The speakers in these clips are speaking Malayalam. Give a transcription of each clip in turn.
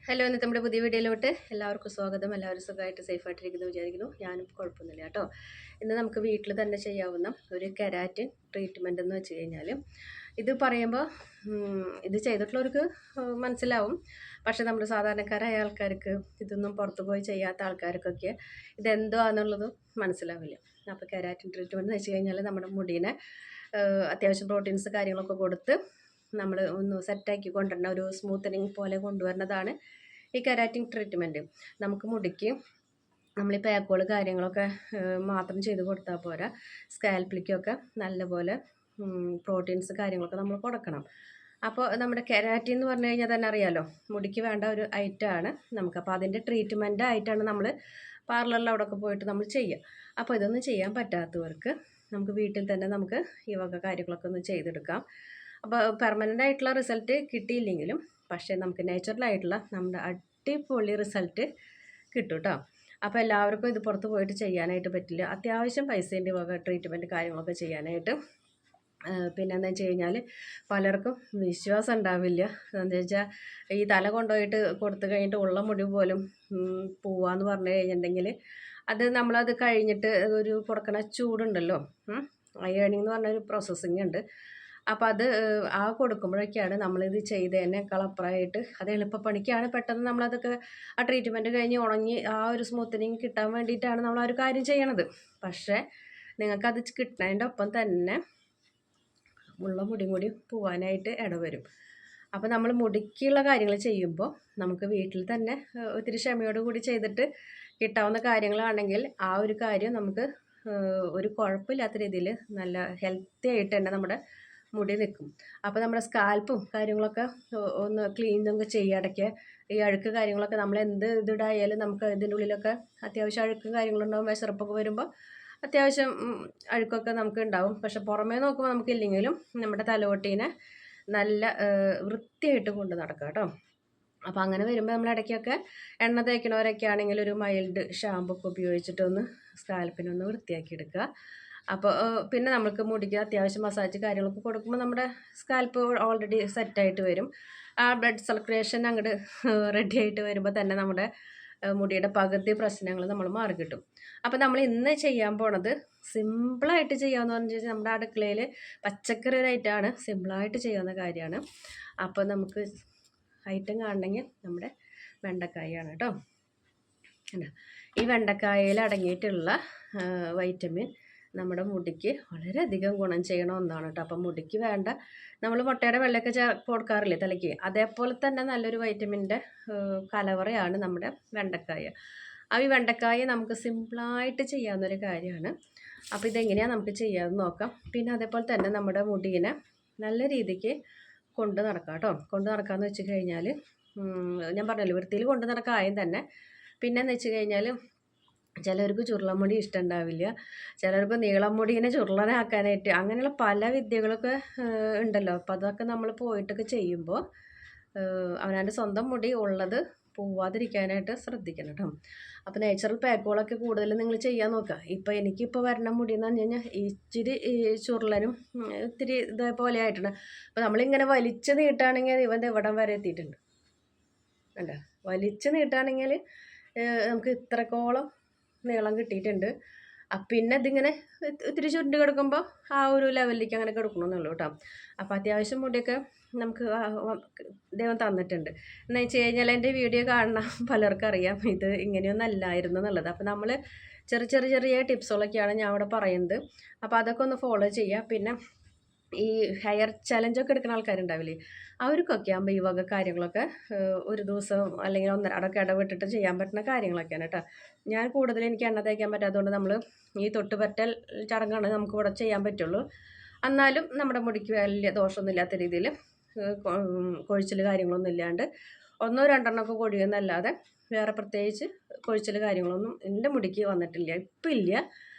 ഹലോ, ഇന്നത്തെ നമ്മുടെ പുതിയ വീഡിയോയിലോട്ട് എല്ലാവർക്കും സ്വാഗതം. എല്ലാവരും സുഖമായിട്ട് സേഫായിട്ടിരിക്കുന്നു വിചാരിക്കുന്നു. ഞാനും കുഴപ്പമൊന്നുമില്ല കേട്ടോ. ഇന്ന് നമുക്ക് വീട്ടിൽ തന്നെ ചെയ്യാവുന്ന ഒരു കെരാറ്റിൻ ട്രീറ്റ്മെൻ്റ് എന്ന് വെച്ച് കഴിഞ്ഞാൽ, ഇത് പറയുമ്പോൾ ഇത് ചെയ്തിട്ടുള്ളവർക്ക് മനസ്സിലാവും. പക്ഷേ നമ്മുടെ സാധാരണക്കാരായ ആൾക്കാർക്ക്, ഇതൊന്നും പുറത്ത് പോയി ചെയ്യാത്ത ആൾക്കാർക്കൊക്കെ ഇതെന്തുവാന്നുള്ളത് മനസ്സിലാവില്ല. അപ്പോൾ കെരാറ്റിൻ ട്രീറ്റ്മെൻറ്റ് എന്ന് വെച്ച് കഴിഞ്ഞാൽ നമ്മുടെ മുടീനെ അത്യാവശ്യം പ്രോട്ടീൻസ് കാര്യങ്ങളൊക്കെ കൊടുത്ത് നമ്മൾ ഒന്ന് സെറ്റാക്കി കൊണ്ടുവരുന്ന ഒരു സ്മൂത്തനിങ് പോലെ കൊണ്ടുവരുന്നതാണ് ഈ കെരാറ്റിൻ ട്രീറ്റ്മെൻറ്റ്. നമുക്ക് മുടിക്ക് നമ്മൾ ഈ പാക്കുകൾ കാര്യങ്ങളൊക്കെ മാത്രം ചെയ്ത് കൊടുത്താൽ പോരാ, സ്കാൽപ്പിലേക്കൊക്കെ നല്ലപോലെ പ്രോട്ടീൻസ് കാര്യങ്ങളൊക്കെ നമ്മൾ കൊടുക്കണം. അപ്പോൾ നമ്മുടെ കെരാറ്റിൻ എന്ന് പറഞ്ഞു കഴിഞ്ഞാൽ തന്നെ അറിയാമല്ലോ, മുടിക്ക് വേണ്ട ഒരു ഐറ്റമാണ് നമുക്ക്. അപ്പോൾ അതിൻ്റെ ട്രീറ്റ്മെൻറ്റ് ആയിട്ടാണ് നമ്മൾ പാർലറിൽ അവിടെയൊക്കെ പോയിട്ട് നമ്മൾ ചെയ്യുക. അപ്പോൾ ഇതൊന്നും ചെയ്യാൻ പറ്റാത്തവർക്ക് നമുക്ക് വീട്ടിൽ തന്നെ നമുക്ക് ഈ വക കാര്യങ്ങളൊക്കെ ഒന്ന് ചെയ്തെടുക്കാം. അപ്പോൾ പെർമനൻ്റ് ആയിട്ടുള്ള റിസൾട്ട് കിട്ടിയില്ലെങ്കിലും പക്ഷേ നമുക്ക് നാച്ചുറലായിട്ടുള്ള നമ്മുടെ അടിപൊളി റിസൾട്ട് കിട്ടും കേട്ടോ. അപ്പോൾ എല്ലാവർക്കും ഇത് പുറത്ത് പോയിട്ട് ചെയ്യാനായിട്ട് പറ്റില്ല. അത്യാവശ്യം പൈസേൻ്റെ വക ട്രീറ്റ്മെൻറ്റ് കാര്യങ്ങളൊക്കെ ചെയ്യാനായിട്ട്. പിന്നെ എന്താ വെച്ച് കഴിഞ്ഞാൽ പലർക്കും വിശ്വാസം ഉണ്ടാവില്ല. എന്താ വെച്ചാൽ ഈ തല കൊണ്ടുപോയിട്ട് കൊടുത്തു കഴിഞ്ഞിട്ട് ഉള്ള മുടി പോലും പോവാന്ന് പറഞ്ഞു കഴിഞ്ഞിട്ടുണ്ടെങ്കിൽ അത് നമ്മളത് കഴിഞ്ഞിട്ട് ഒരു കൊടുക്കണ ചൂടുണ്ടല്ലോ, അയേണിങ് എന്ന് പറഞ്ഞൊരു പ്രോസസ്സിങ് ഉണ്ട്. അപ്പോൾ അത് കൊടുക്കുമ്പോഴൊക്കെയാണ് നമ്മളിത് ചെയ്തതിനേക്കാൾ അപ്പുറമായിട്ട് അത് എളുപ്പപ്പണിക്കാണ്. പെട്ടെന്ന് നമ്മളതൊക്കെ ആ ട്രീറ്റ്മെൻറ്റ് കഴിഞ്ഞ് ഉണങ്ങി ആ ഒരു സ്മൂത്തനിങ് കിട്ടാൻ വേണ്ടിയിട്ടാണ് നമ്മൾ ആ ഒരു കാര്യം ചെയ്യണത്. പക്ഷേ നിങ്ങൾക്കത് കിട്ടുന്നതിൻ്റെ ഒപ്പം തന്നെ ഉള്ള മുടിയും കൂടി പോവാനായിട്ട് ഇടവരും. അപ്പോൾ നമ്മൾ മുടിക്കുള്ള കാര്യങ്ങൾ ചെയ്യുമ്പോൾ നമുക്ക് വീട്ടിൽ തന്നെ ഒത്തിരി ക്ഷമയോട് കൂടി ചെയ്തിട്ട് കിട്ടാവുന്ന കാര്യങ്ങളാണെങ്കിൽ ആ ഒരു കാര്യം നമുക്ക് ഒരു കുഴപ്പമില്ലാത്ത രീതിയിൽ നല്ല ഹെൽത്തി ആയിട്ട് തന്നെ നമ്മുടെ മുടി നിൽക്കും. അപ്പോൾ നമ്മുടെ സ്കാൽപ്പും കാര്യങ്ങളൊക്കെ ഒന്ന് ക്ലീനൊക്കെ ചെയ്യുക. ഇടയ്ക്ക് ഈ അഴുക്ക് കാര്യങ്ങളൊക്കെ നമ്മൾ എന്ത് ഇതിടായാലും നമുക്ക് ഇതിൻ്റെ ഉള്ളിലൊക്കെ അത്യാവശ്യം അഴുക്കും കാര്യങ്ങളുണ്ടാവും. വിശറപ്പൊക്കെ വരുമ്പോൾ അത്യാവശ്യം അഴുക്കൊക്കെ നമുക്ക് ഉണ്ടാവും. പക്ഷെ പുറമേ നോക്കുമ്പോൾ നമുക്കില്ലെങ്കിലും നമ്മുടെ തലയോട്ടീനെ നല്ല വൃത്തിയായിട്ട് കൊണ്ട് നടക്കാം കേട്ടോ. അപ്പോൾ അങ്ങനെ വരുമ്പോൾ നമ്മൾ ഇടയ്ക്കൊക്കെ എണ്ണ തേക്കണവരൊക്കെ ആണെങ്കിൽ ഒരു മൈൽഡ് ഷാമ്പു ഒക്കെ ഉപയോഗിച്ചിട്ടൊന്ന് സ്കാൽപ്പിനൊന്ന് വൃത്തിയാക്കി എടുക്കുക. അപ്പോൾ പിന്നെ നമുക്ക് മുടിക്ക് അത്യാവശ്യം മസാജ് കാര്യങ്ങളൊക്കെ കൊടുക്കുമ്പോൾ നമ്മുടെ സ്കാൽപ്പ് ഓൾറെഡി സെറ്റായിട്ട് വരും. ആ ബ്ലഡ് സർക്കുലേഷൻ അങ്ങോട്ട് റെഡി ആയിട്ട് വരുമ്പോൾ തന്നെ നമ്മുടെ മുടിയുടെ പകുതി പ്രശ്നങ്ങൾ നമ്മൾ മാറി കിട്ടും. അപ്പോൾ നമ്മൾ ഇന്ന് ചെയ്യാൻ പോണത് സിമ്പിളായിട്ട് ചെയ്യാമെന്ന് പറഞ്ഞു കഴിഞ്ഞാൽ നമ്മുടെ അടുക്കളയിൽ പച്ചക്കറി ഐറ്റമാണ്, സിമ്പിളായിട്ട് ചെയ്യാവുന്ന കാര്യമാണ്. അപ്പോൾ നമുക്ക് ഐറ്റം കാണണമെങ്കിൽ നമ്മുടെ വെണ്ടക്കായാണ് കേട്ടോ. ഈ വെണ്ടക്കായയിൽ അടങ്ങിയിട്ടുള്ള വൈറ്റമിൻ നമ്മുടെ മുടിക്ക് വളരെയധികം ഗുണം ചെയ്യണ ഒന്നാണ് കേട്ടോ. അപ്പം മുടിക്ക് വേണ്ട, നമ്മൾ മുട്ടയുടെ വെള്ളയൊക്കെ കൊടുക്കാറില്ലേ തലയ്ക്ക്, അതേപോലെ തന്നെ നല്ലൊരു വൈറ്റമിൻ്റെ കലവറയാണ് നമ്മുടെ വെണ്ടക്കായ. ഈ വെണ്ടക്കായ നമുക്ക് സിമ്പിളായിട്ട് ചെയ്യാവുന്നൊരു കാര്യമാണ്. അപ്പോൾ ഇതെങ്ങനെയാണ് നമുക്ക് ചെയ്യാമെന്ന് നോക്കാം. പിന്നെ അതേപോലെ തന്നെ നമ്മുടെ മുടീനെ നല്ല രീതിക്ക് കൊണ്ട് നടക്കാം കേട്ടോ. കൊണ്ട് നടക്കാമെന്ന് വെച്ച് കഴിഞ്ഞാൽ ഞാൻ പറഞ്ഞല്ലോ, വൃത്തിയിൽ കൊണ്ട് നടക്കാം ആയും തന്നെ. പിന്നെന്ന് വെച്ച് കഴിഞ്ഞാൽ ചിലർക്ക് ചുരുളമുടി ഇഷ്ടമുണ്ടാവില്ല, ചിലർക്ക് നീളം മുടീനെ ചുരുളനാക്കാനായിട്ട്, അങ്ങനെയുള്ള പല വിദ്യകളൊക്കെ ഉണ്ടല്ലോ. അപ്പോൾ അതൊക്കെ നമ്മൾ പോയിട്ടൊക്കെ ചെയ്യുമ്പോൾ അവനവൻ്റെ സ്വന്തം മുടി ഉള്ളത് പോവാതിരിക്കാനായിട്ട് ശ്രദ്ധിക്കണം കേട്ടോ. അപ്പോൾ നാച്ചുറൽ പാക്കുകളൊക്കെ കൂടുതലും നിങ്ങൾ ചെയ്യാൻ നോക്കുക. ഇപ്പോൾ എനിക്കിപ്പോൾ വരണ മുടി എന്ന് പറഞ്ഞു കഴിഞ്ഞാൽ ഇച്ചിരി ചുരുളനും ഇത്തിരി ഇതേപോലെ ആയിട്ടുണ്ട്. അപ്പോൾ നമ്മളിങ്ങനെ വലിച്ച് നീട്ടുകയാണെങ്കിൽ ഇവൻ്റെ ഇവിടം വരെ എത്തിയിട്ടുണ്ട്. വേണ്ട, വലിച്ച് നീട്ടുകയാണെങ്കിൽ നമുക്ക് ഇത്രക്കോളം നീളം കിട്ടിയിട്ടുണ്ട്. പിന്നെ ഇതിങ്ങനെ ഇത്തിരി ചുരുണ്ട് കിടക്കുമ്പോൾ ആ ഒരു ലെവലിലേക്ക് അങ്ങനെ കിടക്കണമെന്നുള്ളൂ കേട്ടോ. അപ്പോൾ അത്യാവശ്യം മുടിയൊക്കെ നമുക്ക് ദൈവം തന്നിട്ടുണ്ട്. എന്ന് വെച്ച് കഴിഞ്ഞാൽ എൻ്റെ വീഡിയോ കാണുന്ന പലർക്കും അറിയാം ഇത് ഇങ്ങനെയൊന്നും അല്ലായിരുന്നു എന്നുള്ളത്. അപ്പോൾ നമ്മൾ ചെറിയ ടിപ്സുകളൊക്കെയാണ് ഞാൻ അവിടെ പറയുന്നത്. അപ്പോൾ അതൊക്കെ ഒന്ന് ഫോളോ ചെയ്യുക. പിന്നെ ഈ ഹെയർ ചലഞ്ചൊക്കെ എടുക്കുന്ന ആൾക്കാരുണ്ടാവില്ലേ, അവർക്കൊക്കെ ആകുമ്പോൾ ഈ വക കാര്യങ്ങളൊക്കെ ഒരു ദിവസം അല്ലെങ്കിൽ ഒന്നരാടൊക്കെ ഇടവിട്ടിട്ട് ചെയ്യാൻ പറ്റുന്ന കാര്യങ്ങളൊക്കെയാണ് കേട്ടോ. ഞാൻ കൂടുതൽ എനിക്ക് എണ്ണ തേക്കാൻ പറ്റാത്തതുകൊണ്ട് നമ്മൾ ഈ തൊട്ടുപറ്റൽ ചടങ്ങാണ് നമുക്ക് ഇവിടെ ചെയ്യാൻ പറ്റുള്ളൂ. എന്നാലും നമ്മുടെ മുടിക്ക് വലിയ ദോഷമൊന്നുമില്ലാത്ത രീതിയിൽ കൊഴിച്ചിൽ കാര്യങ്ങളൊന്നും ഇല്ലാണ്ട് ഒന്നോ രണ്ടെണ്ണമൊക്കെ കൊഴിയുന്നല്ലാതെ വേറെ പ്രത്യേകിച്ച് കൊഴിച്ചിൽ കാര്യങ്ങളൊന്നും എൻ്റെ മുടിക്ക് വന്നിട്ടില്ല, ഇപ്പം ഇല്ല.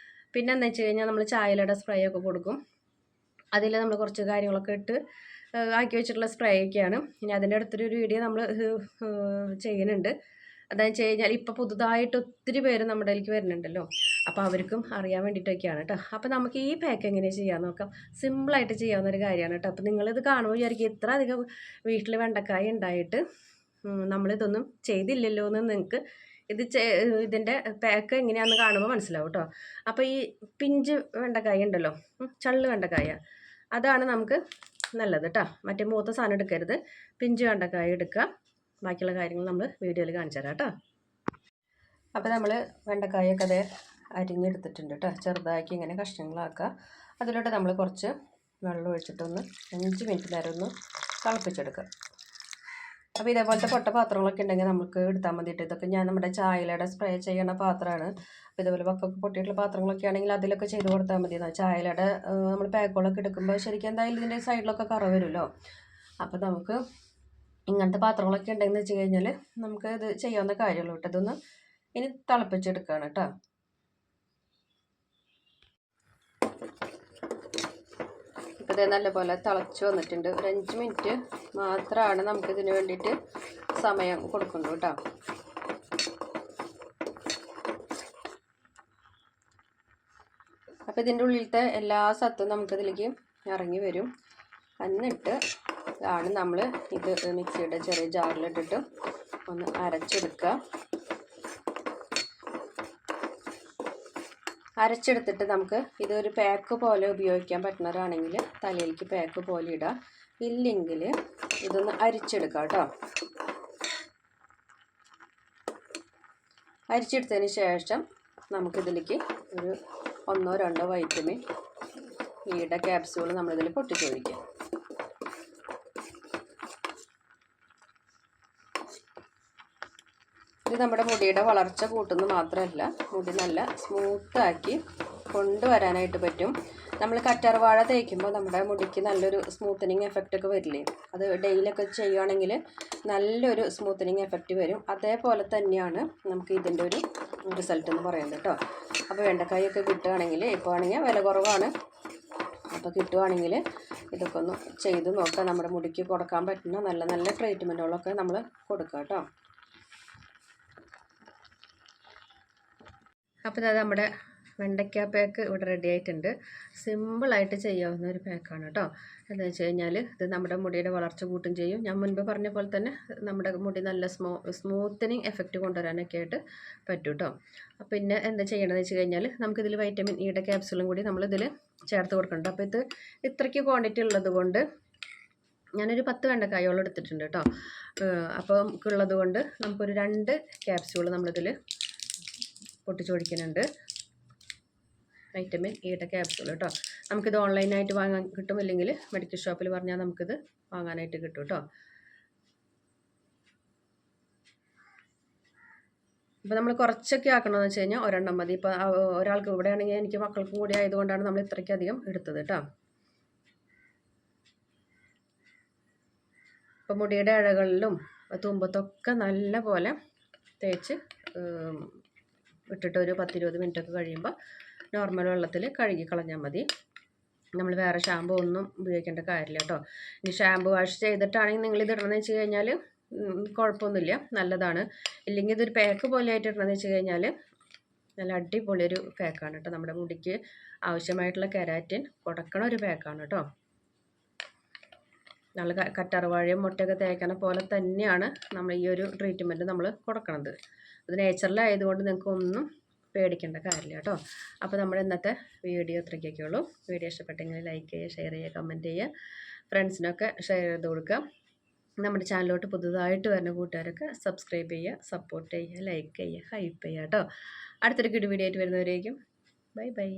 പിന്നെ എന്താ വെച്ച് കഴിഞ്ഞാൽ നമ്മൾ ചായലയുടെ സ്പ്രേ ഒക്കെ കൊടുക്കും. അതിൽ നമ്മൾ കുറച്ച് കാര്യങ്ങളൊക്കെ ഇട്ട് ആക്കി വെച്ചിട്ടുള്ള സ്പ്രേ ഒക്കെയാണ്. ഇനി അതിൻ്റെ അടുത്തൊരു വീഡിയോ നമ്മൾ ചെയ്യുന്നുണ്ട്. അതെന്ന് വെച്ച് കഴിഞ്ഞാൽ ഇപ്പോൾ പുതുതായിട്ട് ഒത്തിരി പേര് നമ്മുടെ ഇതിലേക്ക് വരുന്നുണ്ടല്ലോ, അപ്പോൾ അവർക്കും അറിയാൻ വേണ്ടിയിട്ടൊക്കെയാണ് കേട്ടോ. അപ്പോൾ നമുക്ക് ഈ പാക്ക് എങ്ങനെ ചെയ്യാൻ നോക്കാം. സിമ്പിളായിട്ട് ചെയ്യാവുന്നൊരു കാര്യമാണ് കേട്ടോ. അപ്പോൾ നിങ്ങളിത് കാണുമ്പോൾ വിചാരിക്കും ഇത്ര അധികം വീട്ടിൽ വെണ്ടക്കായ ഉണ്ടായിട്ട് നമ്മളിതൊന്നും ചെയ്തില്ലല്ലോ എന്ന് നിങ്ങൾക്ക് ഇതിൻ്റെ പാക്ക് എങ്ങനെയാണെന്ന് കാണുമ്പോൾ മനസ്സിലാവും കേട്ടോ. അപ്പോൾ ഈ പിഞ്ച് വെണ്ടക്കായ ഉണ്ടല്ലോ, ചള്ള് വെണ്ടക്കായ, അതാണ് നമുക്ക് നല്ലത് കേട്ടോ. മറ്റേ മൂത്ത സാധനം എടുക്കരുത്, പിഞ്ച് വെണ്ടക്കായ എടുക്കുക. ബാക്കിയുള്ള കാര്യങ്ങൾ നമ്മൾ വീഡിയോയിൽ കാണിച്ചു തരാം കേട്ടോ. അപ്പോൾ നമ്മൾ വെണ്ടക്കായൊക്കെ അതേ അരിഞ്ഞെടുത്തിട്ടുണ്ട് കേട്ടോ. ചെറുതാക്കി ഇങ്ങനെ കഷ്ണങ്ങളാക്കുക. അതിലോട്ട് നമ്മൾ കുറച്ച് വെള്ളം ഒഴിച്ചിട്ടൊന്ന് 5 മിനിറ്റ് നേരം ഒന്ന് തിളപ്പിച്ചെടുക്കുക. അപ്പോൾ ഇതേപോലത്തെ പൊട്ട പാത്രങ്ങളൊക്കെ ഉണ്ടെങ്കിൽ നമുക്ക് എടുത്താൽ മതിയിട്ട്. ഇതൊക്കെ ഞാൻ നമ്മുടെ ചായലയുടെ സ്പ്രേ ചെയ്യണ പാത്രമാണ്. അപ്പോൾ ഇതേപോലെ വക്കൊക്കെ പൊട്ടിയിട്ടുള്ള പാത്രങ്ങളൊക്കെ ആണെങ്കിൽ അതിലൊക്കെ ചെയ്ത് കൊടുത്താൽ മതി. ചായലയുടെ നമ്മൾ പാക്കുകളൊക്കെ എടുക്കുമ്പോൾ ശരിക്കും എന്തായാലും ഇതിൻ്റെ സൈഡിലൊക്കെ കറ വരുമല്ലോ. അപ്പോൾ നമുക്ക് ഇങ്ങനത്തെ പാത്രങ്ങളൊക്കെ ഉണ്ടെന്ന് വെച്ച് കഴിഞ്ഞാൽ നമുക്ക് ഇത് ചെയ്യാവുന്ന കാര്യമുള്ളൂ കേട്ടോ. ഇതൊന്ന് ഇനി തിളപ്പിച്ചെടുക്കുകയാണ് കേട്ടോ. ഇപ്പോൾ ഇത് നല്ലപോലെ തിളച്ച് വന്നിട്ടുണ്ട്. ഒരു 5 മിനിറ്റ് മാത്രമാണ് നമുക്കിതിന് വേണ്ടിയിട്ട് സമയം കൊടുക്കുന്നത് കേട്ടോ. അപ്പോൾ ഇതിൻ്റെ ഉള്ളിലത്തെ എല്ലാ സത്തും നമുക്കിതിലേക്ക് ഇറങ്ങി വരും. എന്നിട്ട് ആണ് നമ്മൾ ഇത് മിക്സിയുടെ ചെറിയ ജാറിലിട്ടിട്ട് ഒന്ന് അരച്ചെടുക്കുക. അരച്ചെടുത്തിട്ട് നമുക്ക് ഇതൊരു പാക്ക് പോലെ ഉപയോഗിക്കാൻ പറ്റുന്നവരാണെങ്കിൽ തലയിലേക്ക് പാക്ക് പോലെ ഇടാം. ഇല്ലെങ്കിൽ ഇതൊന്ന് അരിച്ചെടുക്കാം കേട്ടോ. അരിച്ചെടുത്തതിന് ശേഷം നമുക്കിതിലേക്ക് ഒരു 1-2 വൈറ്റമിൻ ഇയുടെ ക്യാപ്സ്യൂൾ നമ്മളിതിൽ പൊട്ടിച്ചൊഴിക്കാം. ഇത് നമ്മുടെ മുടിയുടെ വളർച്ച കൂട്ടുന്നത് മാത്രമല്ല, മുടി നല്ല സ്മൂത്താക്കി കൊണ്ടുവരാനായിട്ട് പറ്റും. നമ്മൾ കറ്റാർവാഴ തേക്കുമ്പോൾ നമ്മുടെ മുടിക്ക് നല്ലൊരു സ്മൂത്തനിങ് എഫക്റ്റ് ഒക്കെ വരില്ലേ, അത് ഡെയിലൊക്കെ ചെയ്യുകയാണെങ്കിൽ നല്ലൊരു സ്മൂത്തനിങ് എഫക്റ്റ് വരും. അതേപോലെ തന്നെയാണ് നമുക്ക് ഇതിൻ്റെ ഒരു റിസൾട്ട് എന്ന് പറയുന്നത് കേട്ടോ. അപ്പോൾ വെണ്ടക്കായൊക്കെ കിട്ടുകയാണെങ്കിൽ, ഇപ്പോൾ ആണെങ്കിൽ വില കുറവാണ്, അപ്പോൾ കിട്ടുകയാണെങ്കിൽ ഇതൊക്കെ ഒന്ന് ചെയ്ത് നോക്കാം. നമ്മുടെ മുടിക്ക് കൊടുക്കാൻ പറ്റുന്ന നല്ല നല്ല ട്രീറ്റ്മെൻറ്റുകളൊക്കെ നമ്മൾ കൊടുക്കാം കേട്ടോ. അപ്പോൾ അത് നമ്മുടെ വെണ്ടയ്ക്ക പാക്ക് ഇവിടെ റെഡി ആയിട്ടുണ്ട്. സിമ്പിളായിട്ട് ചെയ്യാവുന്ന ഒരു പാക്കാണ് കേട്ടോ. എന്താ വെച്ച് കഴിഞ്ഞാൽ ഇത് നമ്മുടെ മുടിയുടെ വളർച്ച കൂട്ടും ചെയ്യും. ഞാൻ മുൻപ് പറഞ്ഞ പോലെ തന്നെ നമ്മുടെ മുടി നല്ല സ്മൂത്തനിങ് എഫക്റ്റ് കൊണ്ടുവരാനൊക്കെ ആയിട്ട് പറ്റും കേട്ടോ. പിന്നെ എന്താ ചെയ്യണമെന്ന് വെച്ച് കഴിഞ്ഞാൽ നമുക്കിതിൽ വൈറ്റമിൻ ഇയുടെ ക്യാപ്സ്യൂളും കൂടി നമ്മളിതിൽ ചേർത്ത് കൊടുക്കുന്നുണ്ട്. അപ്പോൾ ഇത് ഇത്രയ്ക്ക് ക്വാണ്ടിറ്റി ഉള്ളത് കൊണ്ട് ഞാനൊരു 10 വെണ്ടക്കായോളം എടുത്തിട്ടുണ്ട് കേട്ടോ. അപ്പോൾ ഉള്ളത് കൊണ്ട് നമുക്കൊരു 2 ക്യാപ്സ്യൂൾ നമ്മളിതിൽ പൊട്ടിച്ചൊഴിക്കുന്നുണ്ട്. വൈറ്റമിൻ ഇയുടെ ക്യാപ്സ്യൂൾ കേട്ടോ. നമുക്കിത് ഓൺലൈനായിട്ട് വാങ്ങാൻ കിട്ടും, അല്ലെങ്കിൽ മെഡിക്കൽ ഷോപ്പിൽ പറഞ്ഞാൽ നമുക്കിത് വാങ്ങാനായിട്ട് കിട്ടും കേട്ടോ. ഇപ്പോൾ നമ്മൾ കുറച്ചൊക്കെ ആക്കണമെന്ന് വെച്ച് കഴിഞ്ഞാൽ 1 മതി. ഇപ്പോൾ ഒരാൾക്ക് ഇവിടെ ആണെങ്കിൽ എനിക്ക് മക്കൾക്കും കൂടി ആയതുകൊണ്ടാണ് നമ്മൾ ഇത്രയ്ക്കധികം എടുത്തത് കേട്ടോ. ഇപ്പോൾ മുടിയുടെ ഇഴകളിലും തുമ്പത്തൊക്കെ നല്ല പോലെ തേച്ച് ഇട്ടിട്ട് ഒരു 10-20 മിനിറ്റൊക്കെ കഴിയുമ്പോൾ നോർമൽ വെള്ളത്തിൽ കഴുകി കളഞ്ഞാൽ മതി. നമ്മൾ വേറെ ഷാമ്പു ഒന്നും ഉപയോഗിക്കേണ്ട കാര്യമില്ല കേട്ടോ. ഇനി ഷാമ്പു വാഷ് ചെയ്തിട്ടാണെങ്കിൽ നിങ്ങൾ ഇത് ഇടണമെന്ന് വെച്ച് കഴിഞ്ഞാൽ കുഴപ്പമൊന്നുമില്ല, നല്ലതാണ്. ഇല്ലെങ്കിൽ ഇതൊരു പാക്ക് പോലെ ആയിട്ട് ഇടണമെന്ന് വെച്ച് കഴിഞ്ഞാൽ നല്ല അടിപൊളിയൊരു പാക്കാണ് കേട്ടോ. നമ്മുടെ മുടിക്ക് ആവശ്യമായിട്ടുള്ള കെരാറ്റിൻ കൊടുക്കണ ഒരു പാക്കാണ് കേട്ടോ. നല്ല കറ്റാർവാഴയും മുട്ടയൊക്കെ തേക്കണ പോലെ തന്നെയാണ് നമ്മൾ ഈ ഒരു ട്രീറ്റ്മെൻറ്റ് നമ്മൾ കൊടുക്കണത്. അത് നേച്ചുറലായതുകൊണ്ട് നിങ്ങൾക്ക് ഒന്നും പേടിക്കേണ്ട കാര്യമില്ല കേട്ടോ. അപ്പോൾ നമ്മുടെ ഇന്നത്തെ വീഡിയോ ഇത്രയ്ക്കൊക്കെ ഉള്ളൂ. വീഡിയോ ഇഷ്ടപ്പെട്ടെങ്കിൽ ലൈക്ക് ചെയ്യുക, ഷെയർ ചെയ്യുക, കമൻറ്റ് ചെയ്യുക, ഫ്രണ്ട്സിനൊക്കെ ഷെയർ ചെയ്ത് കൊടുക്കുക. നമ്മുടെ ചാനലിലോട്ട് പുതുതായിട്ട് വരുന്ന കൂട്ടുകാരൊക്കെ സബ്സ്ക്രൈബ് ചെയ്യുക, സപ്പോർട്ട് ചെയ്യുക, ലൈക്ക് ചെയ്യുക, ഹൈപ്പ് ചെയ്യുക കേട്ടോ. അടുത്തൊരു വീഡിയോ ആയിട്ട് വരുന്നവരേക്കും ബൈ ബൈ.